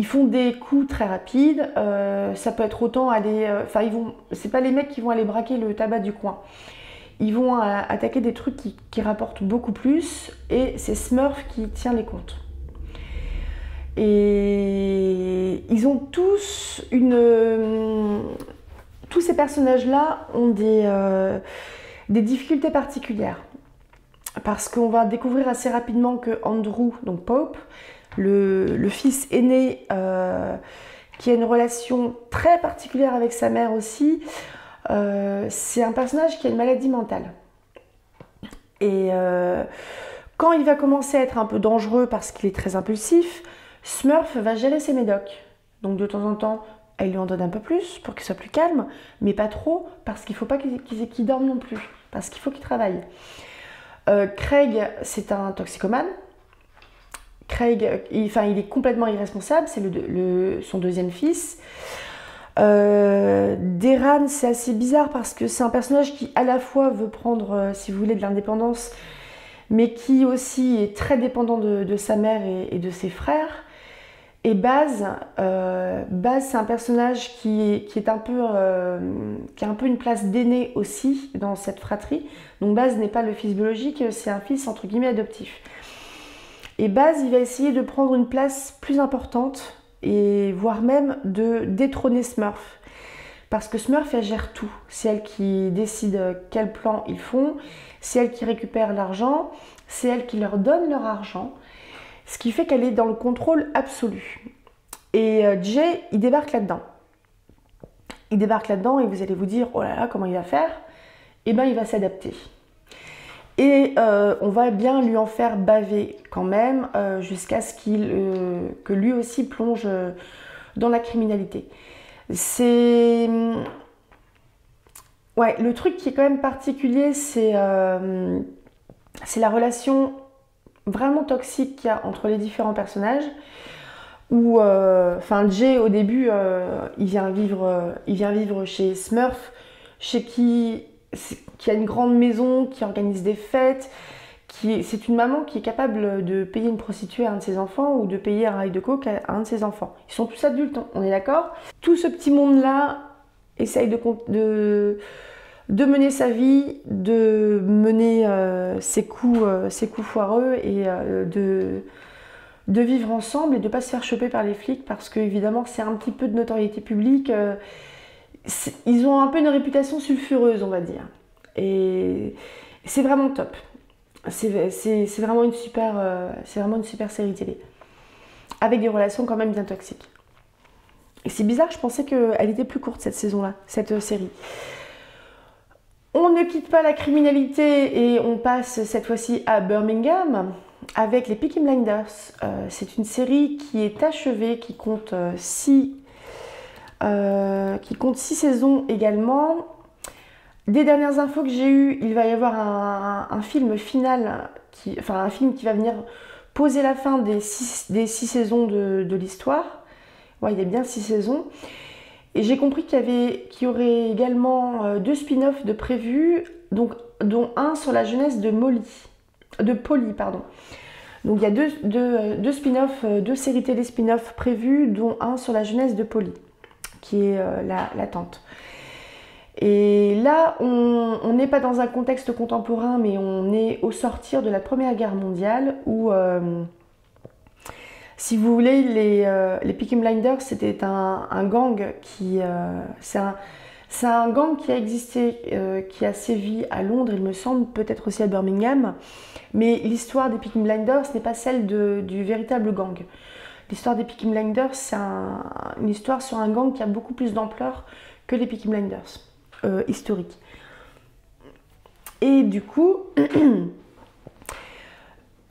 font des coups très rapides. Ça peut être autant aller... c'est pas les mecs qui vont aller braquer le tabac du coin. Ils vont attaquer des trucs qui rapportent beaucoup plus. Et c'est Smurf qui tient les comptes. Et ils ont tous tous ces personnages-là ont des difficultés particulières. Parce qu'on va découvrir assez rapidement que Andrew, donc Pope, le fils aîné, qui a une relation très particulière avec sa mère aussi, c'est un personnage qui a une maladie mentale. Et quand il va commencer à être un peu dangereux parce qu'il est très impulsif, Smurf va gérer ses médocs. Donc de temps en temps, elle lui en donne un peu plus pour qu'il soit plus calme, mais pas trop, parce qu'il ne faut pas qu'il dorme non plus, parce qu'il faut qu'il travaille. Craig, c'est un toxicomane. Craig, il est complètement irresponsable, c'est son deuxième fils. Deran, c'est assez bizarre parce que c'est un personnage qui à la fois veut prendre, si vous voulez, de l'indépendance, mais qui aussi est très dépendant de sa mère et de ses frères. Et Baz, Baz c'est un personnage qui a un peu une place d'aîné aussi dans cette fratrie. Donc Baz n'est pas le fils biologique, c'est un fils entre guillemets adoptif. Et Baz, il va essayer de prendre une place plus importante et voire même de détrôner Smurf. Parce que Smurf, elle gère tout. C'est elle qui décide quel plan ils font, c'est elle qui récupère l'argent, c'est elle qui leur donne leur argent. Ce qui fait qu'elle est dans le contrôle absolu. Et Jay, il débarque là-dedans. Il débarque là-dedans et vous allez vous dire, oh là là, comment il va faire? Eh bien, il va s'adapter. Et on va bien lui en faire baver quand même, jusqu'à ce que lui aussi plonge dans la criminalité. C'est... Ouais, le truc qui est quand même particulier, c'est la relation vraiment toxique qu'il y a entre les différents personnages. Où, Jay au début, il vient vivre chez Smurf, chez qui a une grande maison, qui organise des fêtes. C'est une maman qui est capable de payer une prostituée à un de ses enfants ou de payer un rail de coke à un de ses enfants. Ils sont tous adultes, on est d'accord? Tout ce petit monde-là essaye de mener sa vie, de mener ses coups foireux et de vivre ensemble et de ne pas se faire choper par les flics parce que évidemment c'est un petit peu de notoriété publique. Ils ont un peu une réputation sulfureuse, on va dire. Et c'est vraiment top. C'est vraiment une super série télé. Avec des relations quand même bien toxiques. Et c'est bizarre, je pensais qu'elle était plus courte cette saison-là, cette série. On ne quitte pas la criminalité et on passe cette fois-ci à Birmingham avec les Peaky Blinders. C'est une série qui est achevée, qui compte 6 saisons également. Des dernières infos que j'ai eues, il va y avoir un film final, un film qui va venir poser la fin des 6 saisons de l'histoire. Ouais, il y a bien 6 saisons. Et j'ai compris qu'il y aurait également 2 spin-offs de prévus, dont un sur la jeunesse de Polly, pardon. Donc il y a deux spin-offs, 2 séries télé spin-offs prévues, dont un sur la jeunesse de Polly, qui est la tante. Et là, on n'est pas dans un contexte contemporain, mais on est au sortir de la Première Guerre mondiale, où, si vous voulez, les Peaky Blinders, c'était un gang qui... c'est un gang qui a existé, qui a sévi à Londres, il me semble, peut-être aussi à Birmingham. Mais l'histoire des Peaky Blinders n'est pas celle du véritable gang. L'histoire des Peaky Blinders, c'est une histoire sur un gang qui a beaucoup plus d'ampleur que les Peaky Blinders historiques. Et du coup,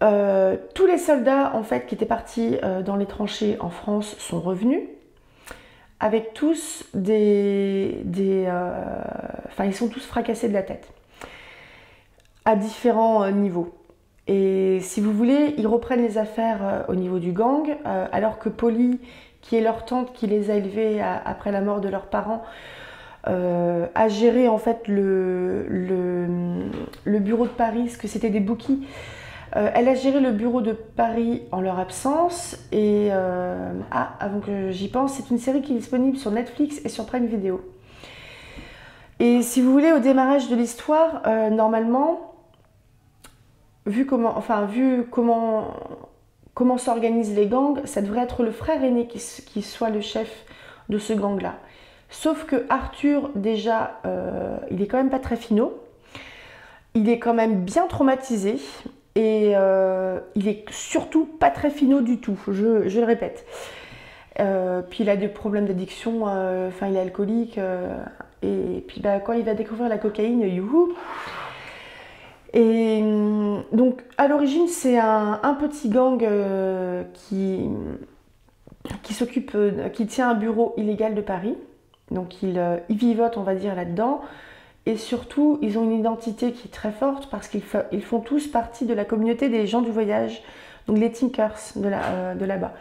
tous les soldats en fait qui étaient partis dans les tranchées en France sont revenus, avec tous ils sont tous fracassés de la tête, à différents niveaux. Et si vous voulez, ils reprennent les affaires au niveau du gang, alors que Polly, qui est leur tante qui les a élevés après la mort de leurs parents, a géré en fait le bureau de Paris, parce que c'était des bookies. Elle a géré le bureau de Paris en leur absence. Et avant que j'y pense, c'est une série qui est disponible sur Netflix et sur Prime Video. Et si vous voulez, au démarrage de l'histoire, normalement, vu comment s'organisent les gangs, ça devrait être le frère aîné qui soit le chef de ce gang-là. Sauf que Arthur, déjà, il est quand même pas très finot. Il est quand même bien traumatisé. Et il est surtout pas très finot du tout, je le répète. Puis il a des problèmes d'addiction, il est alcoolique. Et puis quand il va découvrir la cocaïne, youhou. Et donc à l'origine, c'est un petit gang qui tient un bureau illégal de Paris. Donc ils vivotent, on va dire, là-dedans. Et surtout, ils ont une identité qui est très forte parce qu'ils font tous partie de la communauté des gens du voyage, donc les Tinkers de là-bas.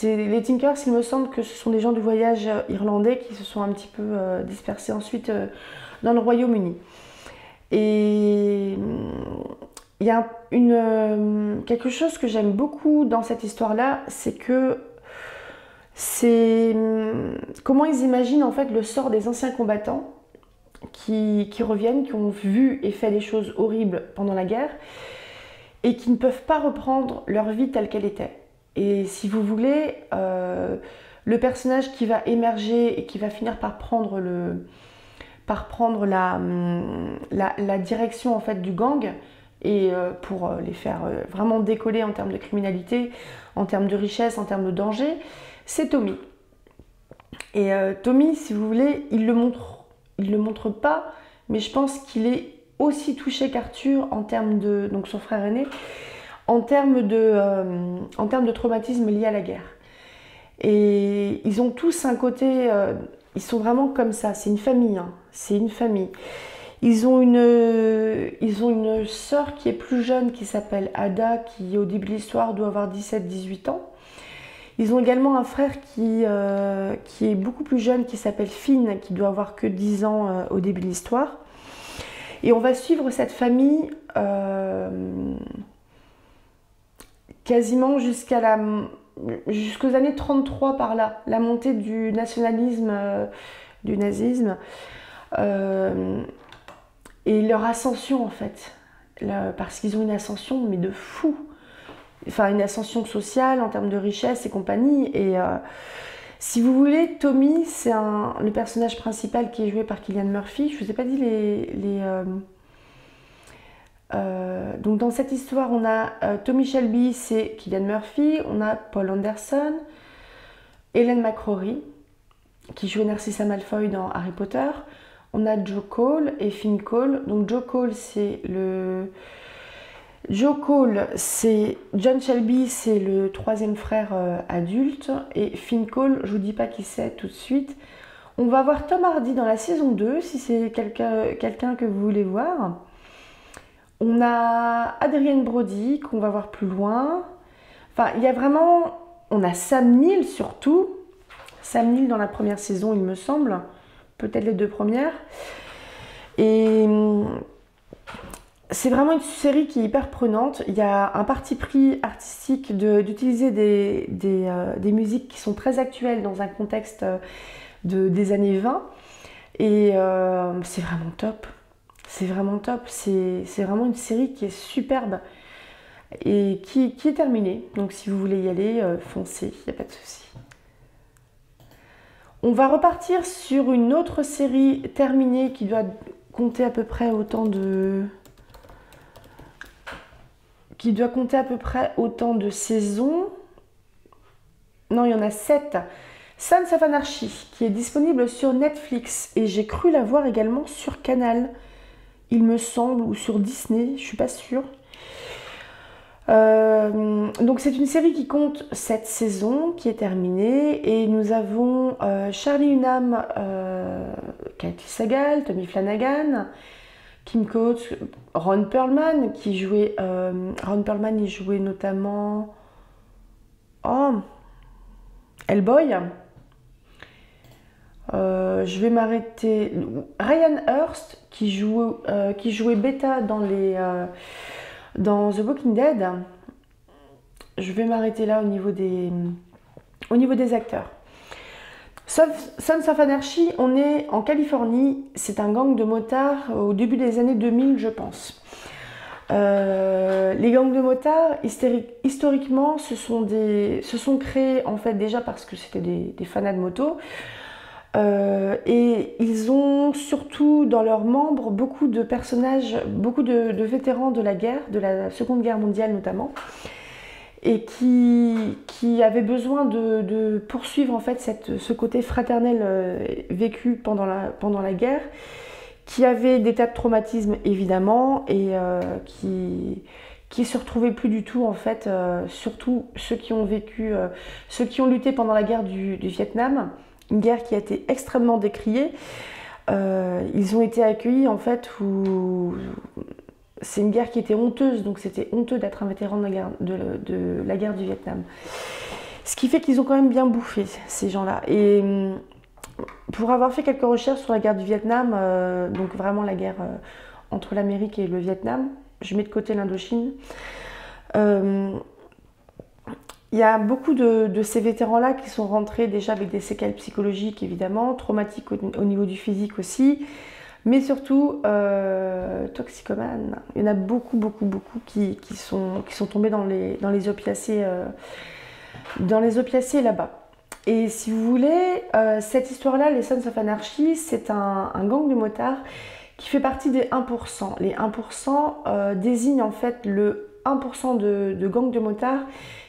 Les Tinkers, il me semble que ce sont des gens du voyage irlandais qui se sont un petit peu dispersés ensuite dans le Royaume-Uni. Et il y a quelque chose que j'aime beaucoup dans cette histoire-là, c'est que C'est comment ils imaginent en fait le sort des anciens combattants qui reviennent, qui ont vu et fait des choses horribles pendant la guerre et qui ne peuvent pas reprendre leur vie telle qu'elle était. Et si vous voulez, le personnage qui va émerger et qui va finir par prendre la direction en fait du gang et pour les faire vraiment décoller en termes de criminalité, en termes de richesse, en termes de danger, c'est Tommy. Et Tommy, si vous voulez, il le montre pas, mais je pense qu'il est aussi touché qu'Arthur en termes de, donc son frère aîné, en termes de traumatisme lié à la guerre. Et ils ont tous un côté, ils sont vraiment comme ça, c'est une famille, hein, c'est une famille. Ils ont une sœur qui est plus jeune qui s'appelle Ada, qui au début de l'histoire doit avoir 17-18 ans. Ils ont également un frère qui est beaucoup plus jeune, qui s'appelle Finn, qui doit avoir que 10 ans au début de l'histoire. Et on va suivre cette famille quasiment jusqu'aux années 33 par là, la montée du nationalisme, du nazisme, et leur ascension en fait, parce qu'ils ont une ascension mais de fou. Enfin, une ascension sociale en termes de richesse et compagnie. Et si vous voulez, Tommy, c'est le personnage principal qui est joué par Cillian Murphy. Je ne vous ai pas dit donc dans cette histoire, on a Tommy Shelby, c'est Cillian Murphy. On a Paul Anderson, Ellen McCrory, qui jouait Narcissa Malfoy dans Harry Potter. On a Joe Cole et Finn Cole. Donc Joe Cole, c'est John Shelby, c'est le troisième frère adulte, et Finn Cole, je vous dis pas qui c'est tout de suite. On va voir Tom Hardy dans la saison 2, si c'est quelqu'un que vous voulez voir. On a Adrien Brody, qu'on va voir plus loin. Enfin, il y a vraiment... On a Sam Neill surtout. Sam Neill dans la première saison, il me semble. Peut-être les deux premières. Et... c'est vraiment une série qui est hyper prenante. Il y a un parti pris artistique d'utiliser des musiques qui sont très actuelles dans un contexte des années 20. Et c'est vraiment top. C'est vraiment top. C'est vraiment une série qui est superbe et qui est terminée. Donc si vous voulez y aller, foncez, il n'y a pas de souci. On va repartir sur une autre série terminée qui doit compter à peu près autant de... saisons. Non, il y en a 7. Sons of Anarchy, qui est disponible sur Netflix. Et j'ai cru la voir également sur Canal, il me semble, ou sur Disney, je suis pas sûre. Donc c'est une série qui compte 7 saisons, qui est terminée. Et nous avons Charlie Hunnam, Kathy Sagal, Tommy Flanagan, Kim Coates, Ron Perlman qui jouait... Ron Perlman, il jouait notamment... Hellboy. Je vais m'arrêter... Ryan Hurst qui jouait Beta dans The Walking Dead. Je vais m'arrêter là au niveau des acteurs. Sons of Anarchy, on est en Californie, c'est un gang de motards au début des années 2000, je pense. Les gangs de motards, historiquement, se sont créés en fait déjà parce que c'était des fanats de moto. Et ils ont surtout dans leurs membres beaucoup de personnages, beaucoup de vétérans de la guerre, de la Seconde Guerre mondiale notamment, et qui avaient besoin de poursuivre en fait ce côté fraternel vécu pendant la guerre, qui avait des tas de traumatismes évidemment, et qui se retrouvaient plus du tout en fait, surtout ceux qui ont lutté pendant la guerre du Vietnam, une guerre qui a été extrêmement décriée. Ils ont été accueillis en fait où... C'est une guerre qui était honteuse, donc c'était honteux d'être un vétéran de la guerre du Vietnam. Ce qui fait qu'ils ont quand même bien bouffé, ces gens-là. Et pour avoir fait quelques recherches sur la guerre du Vietnam, donc vraiment la guerre entre l'Amérique et le Vietnam, je mets de côté l'Indochine, Il y a beaucoup de ces vétérans-là qui sont rentrés déjà avec des séquelles psychologiques, évidemment, traumatiques au niveau du physique aussi, mais surtout toxicomanes. Il y en a beaucoup, beaucoup, beaucoup qui sont tombés dans les opiacés, là-bas. Et si vous voulez, cette histoire-là, les Sons of Anarchy, c'est un gang de motards qui fait partie des 1%. Les 1% désignent en fait le 1% de gangs de motards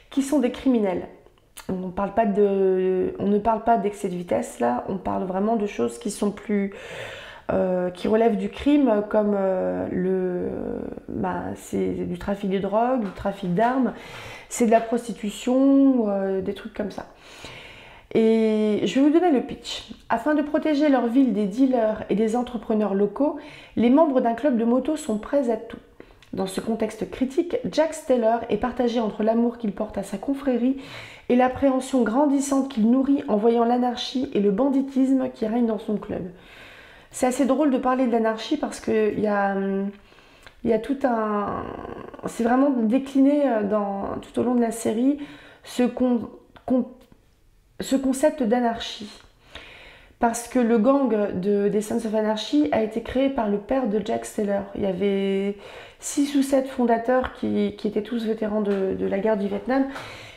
qui sont des criminels. On ne parle pas d'excès de vitesse là, on parle vraiment de choses qui sont plus qui relèvent du crime, comme c'est du trafic de drogue, du trafic d'armes, c'est de la prostitution, des trucs comme ça. Et je vais vous donner le pitch. Afin de protéger leur ville des dealers et des entrepreneurs locaux, les membres d'un club de moto sont prêts à tout. Dans ce contexte critique, Jax Taylor est partagé entre l'amour qu'il porte à sa confrérie et l'appréhension grandissante qu'il nourrit en voyant l'anarchie et le banditisme qui règnent dans son club. C'est assez drôle de parler de l'anarchie parce qu'il y a tout un... C'est vraiment décliné tout au long de la série ce concept d'anarchie. Parce que le gang des Sons of Anarchy a été créé par le père de Jax Taylor. Il y avait 6 ou 7 fondateurs qui étaient tous vétérans de la guerre du Vietnam,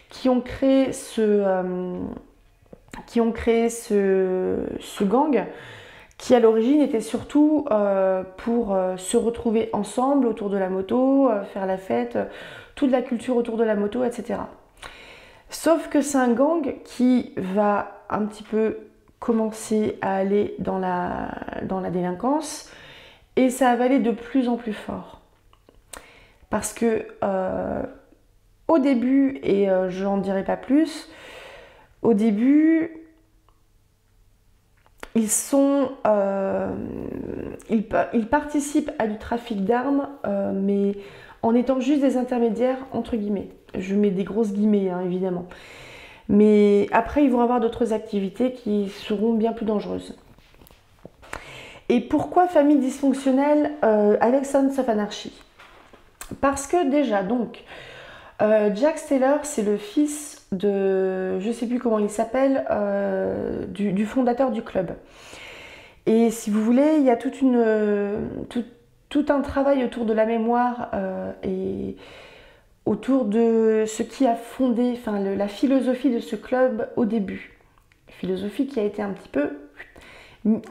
qui ont créé ce gang, qui à l'origine était surtout pour se retrouver ensemble autour de la moto, faire la fête, toute la culture autour de la moto, etc. Sauf que c'est un gang qui va un petit peu commencer à aller dans la délinquance, et ça va aller de plus en plus fort. Parce que au début, et je n'en dirai pas plus, au début, ils participent à du trafic d'armes, mais en étant juste des intermédiaires, entre guillemets. Je mets des grosses guillemets, hein, évidemment. Mais après, ils vont avoir d'autres activités qui seront bien plus dangereuses. Et pourquoi famille dysfonctionnelle avec Sons of Anarchy? Parce que déjà, donc, Jax Taylor, c'est le fils de, je ne sais plus comment il s'appelle, du fondateur du club. Et si vous voulez, il y a tout un travail autour de la mémoire et autour de ce qui a fondé, enfin la philosophie de ce club au début. Philosophie qui a été un petit peu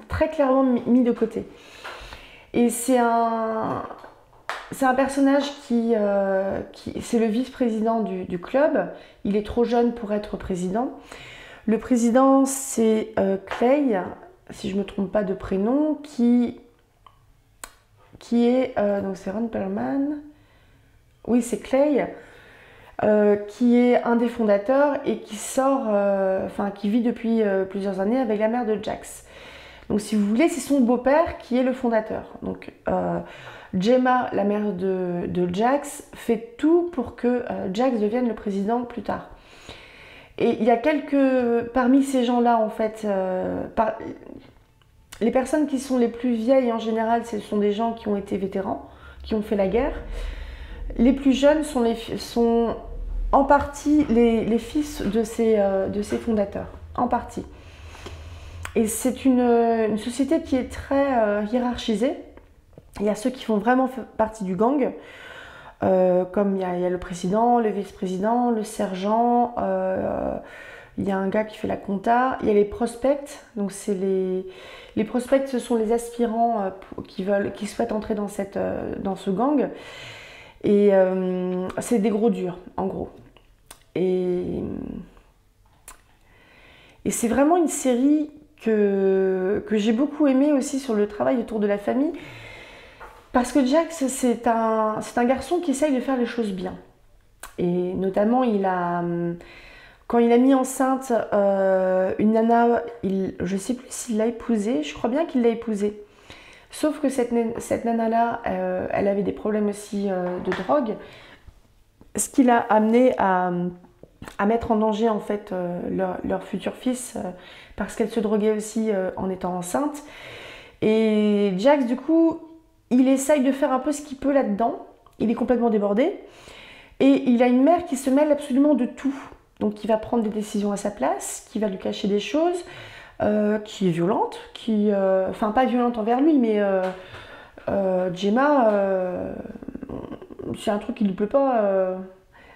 très clairement mis de côté. Et c'est un personnage qui c'est le vice-président du club. Il est trop jeune pour être président. Le président, c'est Clay, si je ne me trompe pas de prénom, qui est donc c'est Ron Perlman. Oui, c'est Clay, qui est un des fondateurs et qui qui vit depuis plusieurs années avec la mère de Jax. Donc si vous voulez, c'est son beau-père qui est le fondateur. Donc Gemma, la mère de Jax, fait tout pour que Jax devienne le président plus tard. Et il y a parmi ces gens-là, en fait, les personnes qui sont les plus vieilles en général, ce sont des gens qui ont été vétérans, qui ont fait la guerre. Les plus jeunes sont en partie les fils de ces fondateurs, en partie. Et c'est une société qui est très hiérarchisée. Il y a ceux qui font vraiment partie du gang, comme il y a le président, le vice-président, le sergent, il y a un gars qui fait la compta, il y a les prospects, donc c'est les prospects, ce sont les aspirants qui souhaitent entrer dans ce gang. Et c'est des gros durs, en gros. Et c'est vraiment une série que j'ai beaucoup aimée aussi sur le travail autour de la famille. Parce que Jax, c'est un garçon qui essaye de faire les choses bien. Et notamment, quand il a mis enceinte une nana, je ne sais plus s'il l'a épousée, je crois bien qu'il l'a épousée. Sauf que cette nana-là, elle avait des problèmes aussi de drogue, ce qui l'a amené à mettre en danger en fait leur futur fils parce qu'elle se droguait aussi en étant enceinte. Et Jax, du coup, il essaye de faire un peu ce qu'il peut là-dedans. Il est complètement débordé. Et il a une mère qui se mêle absolument de tout. donc qui va prendre des décisions à sa place, qui va lui cacher des choses, qui est violente, enfin pas violente envers lui, mais Gemma, c'est un truc qui ne lui plaît pas,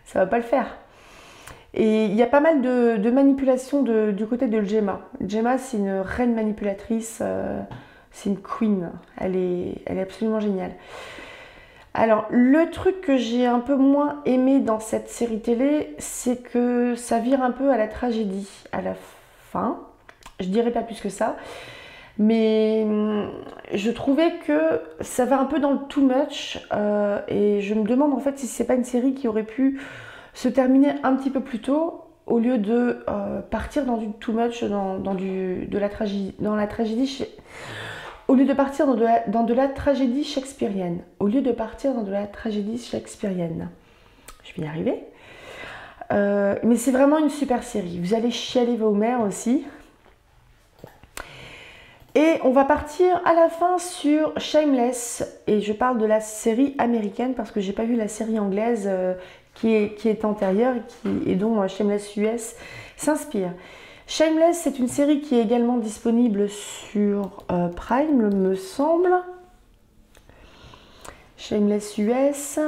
ça va pas le faire. Et il y a pas mal de manipulation du côté de Gemma. Gemma, c'est une reine manipulatrice, c'est une queen, elle est absolument géniale. Alors, le truc que j'ai un peu moins aimé dans cette série télé, c'est que ça vire un peu à la tragédie à la fin. Je dirais pas plus que ça. Mais je trouvais que ça va un peu dans le too much. Et je me demande en fait si c'est pas une série qui aurait pu se terminer un petit peu plus tôt au lieu de partir dans du too much, dans la tragédie. Au lieu de partir dans de la tragédie shakespearienne. Au lieu de partir dans de la tragédie shakespearienne. Je vais y arriver. Mais c'est vraiment une super série. Vous allez chialer vos mères aussi. Et on va partir à la fin sur Shameless. Et je parle de la série américaine parce que j'ai pas vu la série anglaise qui est antérieure et dont Shameless US s'inspire. Shameless, c'est une série qui est également disponible sur Prime, me semble. Shameless US.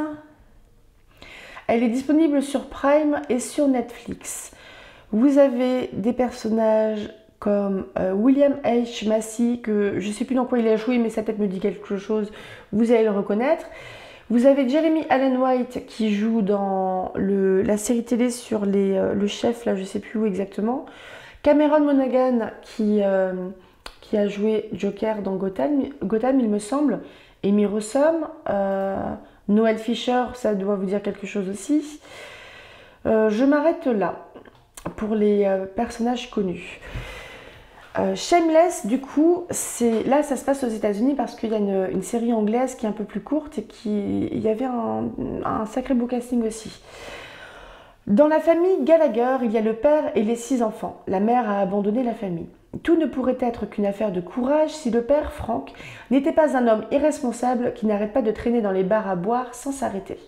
Elle est disponible sur Prime et sur Netflix. Vous avez des personnages comme William H. Macy, que je ne sais plus dans quoi il a joué, mais sa tête me dit quelque chose, vous allez le reconnaître. Vous avez Jeremy Allen White qui joue dans la série télé sur le chef, là je ne sais plus où exactement. Cameron Monaghan qui a joué Joker dans Gotham, il me semble. Amy Rossum, Noel Fisher, ça doit vous dire quelque chose aussi. Je m'arrête là pour les personnages connus. Shameless, du coup, là ça se passe aux États-Unis parce qu'il y a une série anglaise qui est un peu plus courte et il y avait un sacré beau casting aussi. Dans la famille Gallagher, il y a le père et les 6 enfants. La mère a abandonné la famille. Tout ne pourrait être qu'une affaire de courage si le père, Frank, n'était pas un homme irresponsable qui n'arrête pas de traîner dans les bars à boire sans s'arrêter.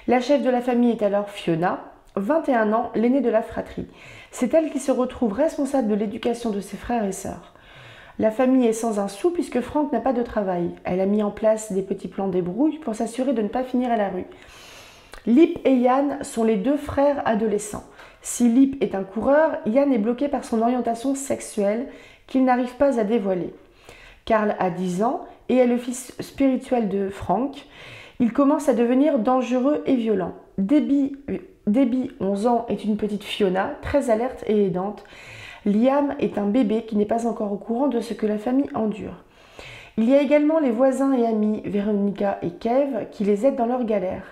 La chef de la famille est alors Fiona, 21 ans, l'aînée de la fratrie. C'est elle qui se retrouve responsable de l'éducation de ses frères et sœurs. La famille est sans un sou puisque Frank n'a pas de travail. Elle a mis en place des petits plans débrouille pour s'assurer de ne pas finir à la rue. Lip et Yann sont les 2 frères adolescents. Si Lip est un coureur, Yann est bloqué par son orientation sexuelle qu'il n'arrive pas à dévoiler. Carl a 10 ans et est le fils spirituel de Frank. Il commence à devenir dangereux et violent. Debbie, 11 ans, est une petite Fiona, très alerte et aidante. Liam est un bébé qui n'est pas encore au courant de ce que la famille endure. Il y a également les voisins et amis Veronica et Kev qui les aident dans leurs galères.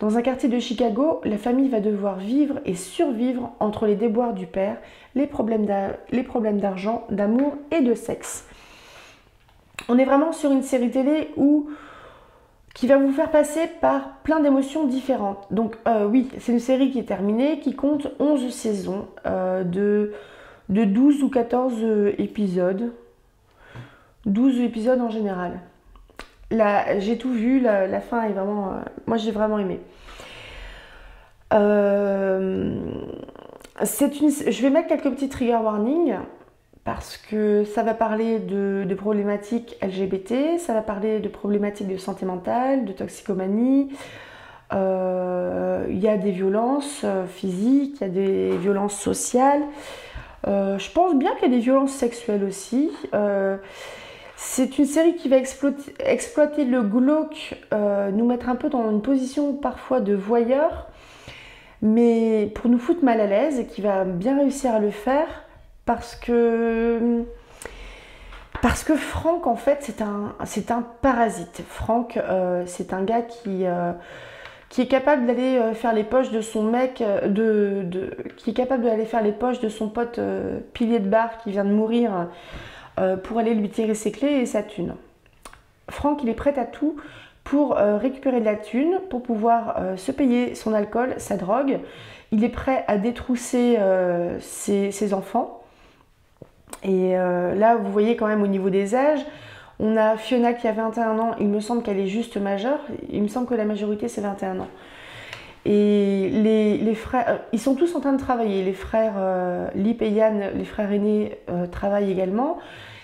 Dans un quartier de Chicago, la famille va devoir vivre et survivre entre les déboires du père, les problèmes d'argent, d'amour et de sexe. On est vraiment sur une série télé qui va vous faire passer par plein d'émotions différentes. Donc oui, c'est une série qui est terminée, qui compte 11 saisons de 12 ou 14 épisodes. 12 épisodes en général. Là, j'ai tout vu, la fin est vraiment... moi, j'ai vraiment aimé. Je vais mettre quelques petits trigger warnings parce que ça va parler de problématiques LGBT, ça va parler de problématiques de santé mentale, de toxicomanie. Il y a des violences physiques, il y a des violences sociales. Je pense bien qu'il y a des violences sexuelles aussi. C'est une série qui va exploiter le glauque, nous mettre un peu dans une position parfois de voyeur, mais pour nous foutre mal à l'aise et qui va bien réussir à le faire parce que Frank, en fait, c'est un parasite. Frank, c'est un gars qui est capable d'aller faire les poches de son mec, qui est capable d'aller faire les poches de son pote pilier de bar qui vient de mourir pour aller lui tirer ses clés et sa thune. Frank, il est prêt à tout pour récupérer de la thune, pour pouvoir se payer son alcool, sa drogue. Il est prêt à détrousser ses enfants. Et là, vous voyez quand même au niveau des âges, on a Fiona qui a 21 ans, il me semble qu'elle est juste majeure. Il me semble que la majorité, c'est 21 ans. Et les frères, ils sont tous en train de travailler. Les frères Lip et Yann, les frères aînés, travaillent également.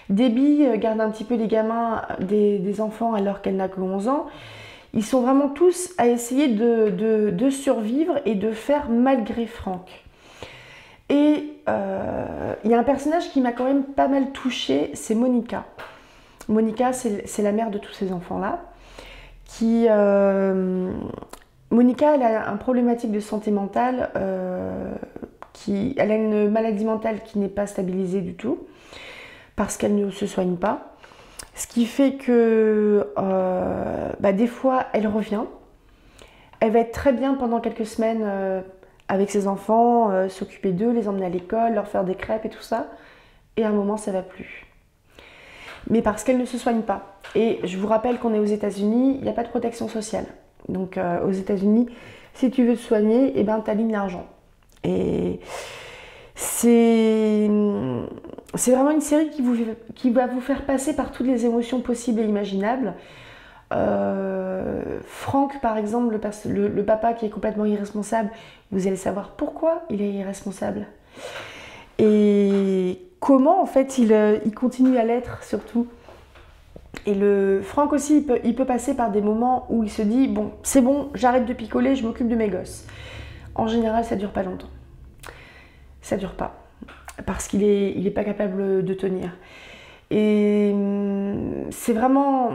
Debbie garde un petit peu les gamins, des enfants alors qu'elle n'a que 11 ans. Ils sont vraiment tous à essayer de survivre et de faire malgré Frank. Et il y a un personnage qui m'a quand même pas mal touchée, c'est Monica. Monica, c'est la mère de tous ces enfants-là. Monica, elle a une problématique de santé mentale, elle a une maladie mentale qui n'est pas stabilisée du tout, parce qu'elle ne se soigne pas. Ce qui fait que des fois, elle revient. Elle va être très bien pendant quelques semaines avec ses enfants, s'occuper d'eux, les emmener à l'école, leur faire des crêpes et tout ça. Et à un moment, ça ne va plus. Mais parce qu'elle ne se soigne pas. Et je vous rappelle qu'on est aux États-Unis, il n'y a pas de protection sociale. Donc aux États-Unis, si tu veux te soigner, eh ben, tu alignes l'argent. Et c'est vraiment une série qui va vous faire passer par toutes les émotions possibles et imaginables. Frank, par exemple, le papa qui est complètement irresponsable, vous allez savoir pourquoi il est irresponsable. Et comment, en fait, il continue à l'être, surtout. Et Frank aussi, il peut passer par des moments où il se dit « Bon, c'est bon, j'arrête de picoler, je m'occupe de mes gosses. » En général, ça dure pas longtemps. Ça dure pas. Parce qu'il est pas capable de tenir. Et c'est vraiment...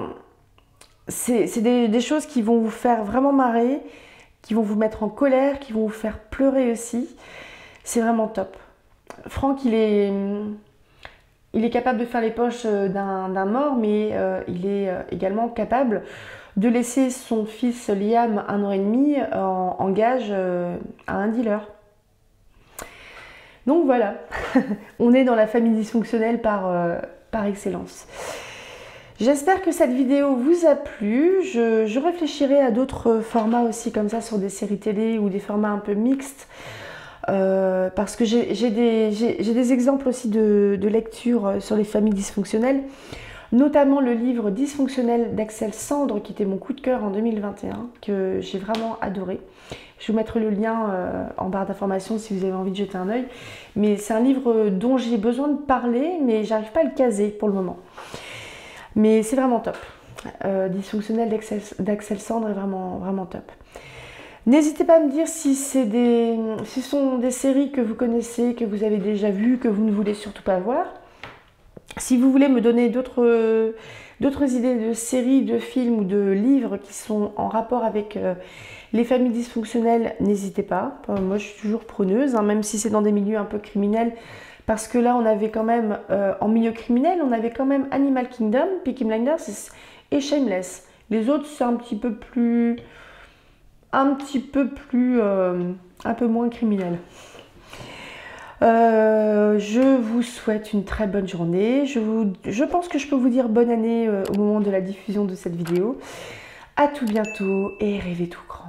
C'est des choses qui vont vous faire vraiment marrer, qui vont vous mettre en colère, qui vont vous faire pleurer aussi. C'est vraiment top. Frank, il est capable de faire les poches d'un mort, mais il est également capable de laisser son fils Liam, 1 an et demi, en gage à un dealer. Donc voilà, on est dans la famille dysfonctionnelle par excellence. J'espère que cette vidéo vous a plu. Je réfléchirai à d'autres formats aussi comme ça sur des séries télé ou des formats un peu mixtes. Parce que j'ai des exemples aussi de lecture sur les familles dysfonctionnelles, notamment le livre Dysfonctionnel d'Axel Sandre qui était mon coup de cœur en 2021, que j'ai vraiment adoré. Je vous mettrai le lien en barre d'informations si vous avez envie de jeter un œil. Mais c'est un livre dont j'ai besoin de parler, mais j'arrive pas à le caser pour le moment. Mais c'est vraiment top. Dysfonctionnel d'Axel Sandre est vraiment, vraiment top. N'hésitez pas à me dire si ce sont des séries que vous connaissez, que vous avez déjà vues, que vous ne voulez surtout pas voir. Si vous voulez me donner d'autres idées de séries, de films ou de livres qui sont en rapport avec les familles dysfonctionnelles, n'hésitez pas. Moi, je suis toujours preneuse, hein, même si c'est dans des milieux un peu criminels. Parce que là, on avait quand même, en milieu criminel, on avait quand même Animal Kingdom, Peaky Blinders et Shameless. Les autres, c'est un peu moins criminel. Je vous souhaite une très bonne journée. Je pense que je peux vous dire bonne année au moment de la diffusion de cette vidéo. À tout bientôt et rêvez tout grand.